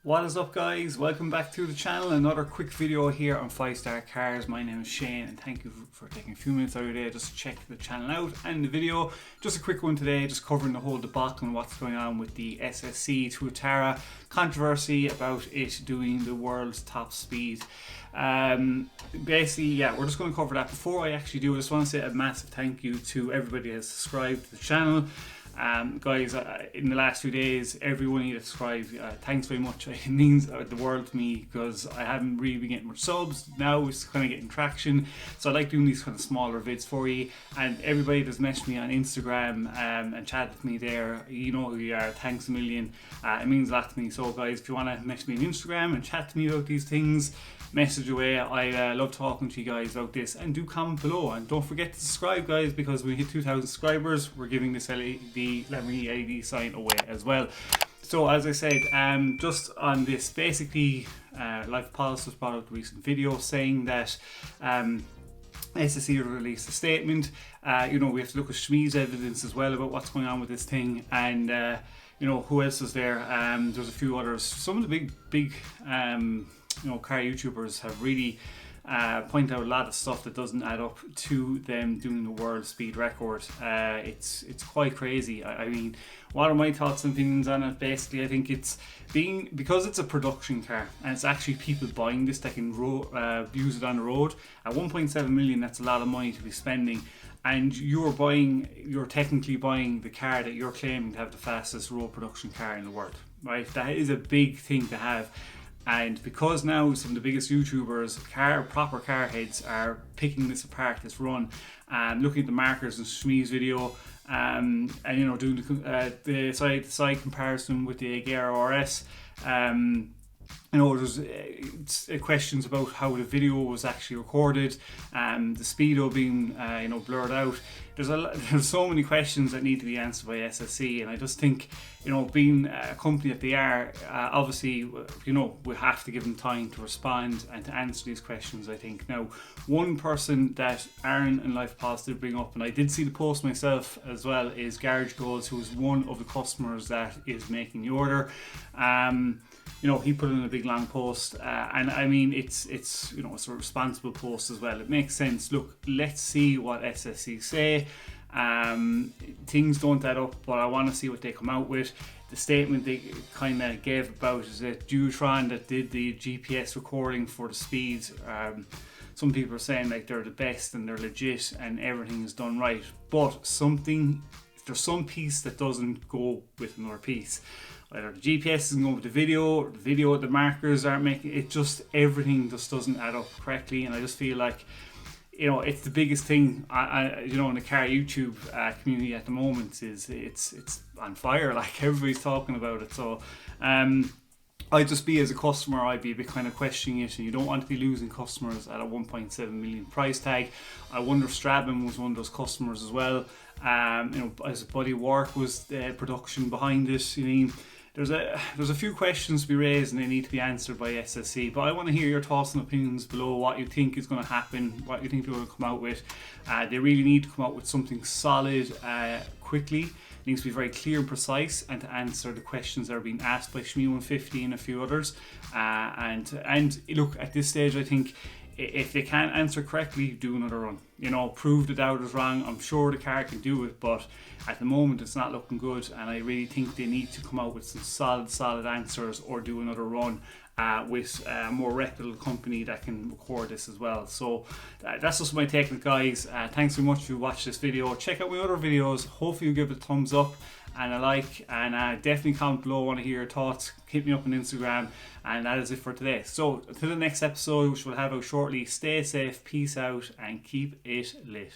What is up, guys? Welcome back to the channel. Another quick video here on 5-star cars. My name is Shane and thank you for taking a few minutes out of your day just to check the channel out and the video. Just a quick one today, just covering the whole debacle and what's going on with the Ssc Tuatara controversy about it doing the world's top speed. Basically, yeah, we're just going to cover that. Before I actually do, I just want to say a massive thank you to everybody who has subscribed to the channel. Guys, in the last few days, everyone who subscribed, thanks very much. It means the world to me because I haven't really been getting much subs. Now it's kind of getting traction, so I like doing these kind of smaller vids for you. And everybody that's messaged me on Instagram and chatted with me there, you know who you are. Thanks a million. It means a lot to me. So guys, if you want to message me on Instagram and chat to me about these things, message away. I love talking to you guys about this, and do comment below, and don't forget to subscribe, guys, because when we hit 2,000 subscribers we're giving this Lamborghini LED sign away as well. So as I said, just on this, basically Life Policy was brought out a recent video saying that Ssc released a statement. You know, we have to look at Shmee's evidence as well about what's going on with this thing, and you know, who else is there? There's a few others. Some of the big you know, car YouTubers have really pointed out a lot of stuff that doesn't add up to them doing the world speed record. It's quite crazy. I mean, what are my thoughts and opinions on it? Basically, I think it's because it's a production car and it's actually people buying this that can use it on the road. At 1.7 million, that's a lot of money to be spending. And you're technically buying the car that you're claiming to have the fastest road production car in the world, right? That is a big thing to have. And because now some of the biggest YouTubers, proper car heads, are picking this apart, this run, and looking at the markers in Shmee's video, and you know, doing the side comparison with the Agera RS. You know, there's questions about how the video was actually recorded, the speedo being you know, blurred out. There's so many questions that need to be answered by Ssc, and I just think, you know, being a company that they are, obviously, you know, we have to give them time to respond and to answer these questions. I think now, one person that Aaron and Life Policy did bring up, and I did see the post myself as well, is Garage Goals, who is one of the customers that is making the order. You know, he put in a big long post, and I mean, it's you know, it's a responsible post as well. It makes sense. Look, let's see what Ssc say. Things don't add up, but I want to see what they come out with. The statement they kind of gave about is that Duotron that did the GPS recording for the speeds. Some people are saying like they're the best and they're legit and everything is done right, but there's some piece that doesn't go with another piece. Either the GPS isn't going with the video, the markers aren't making it, just everything just doesn't add up correctly. And I just feel like, you know, it's the biggest thing you know, in the car YouTube community at the moment. Is it's on fire, like everybody's talking about it. So I'd just be, as a customer, I'd be a bit kind of questioning it, and you don't want to be losing customers at a 1.7 million price tag. I wonder if Strabon was one of those customers as well. You know, as Body Work was the production behind it. You mean, there's a few questions to be raised and they need to be answered by Ssc. But I want to hear your thoughts and opinions below. What you think is going to happen, what you think they're going to come out with. They really need to come out with something solid quickly. It needs to be very clear and precise, and to answer the questions that are being asked by Shmee150 and a few others. And look, at this stage, I think if they can't answer correctly, do another run. You know, prove the doubters wrong. I'm sure the car can do it, but at the moment it's not looking good, and I really think they need to come out with some solid answers, or do another run with a more reputable company that can record this as well. So that's just my take on it, guys. Thanks very much if you watched this video. Check out my other videos. Hopefully you give it a thumbs up and a like, and definitely comment below. I want to hear your thoughts. Hit me up on Instagram, and that is it for today. So until the next episode, which we'll have out shortly, stay safe, peace out, and keep it lit.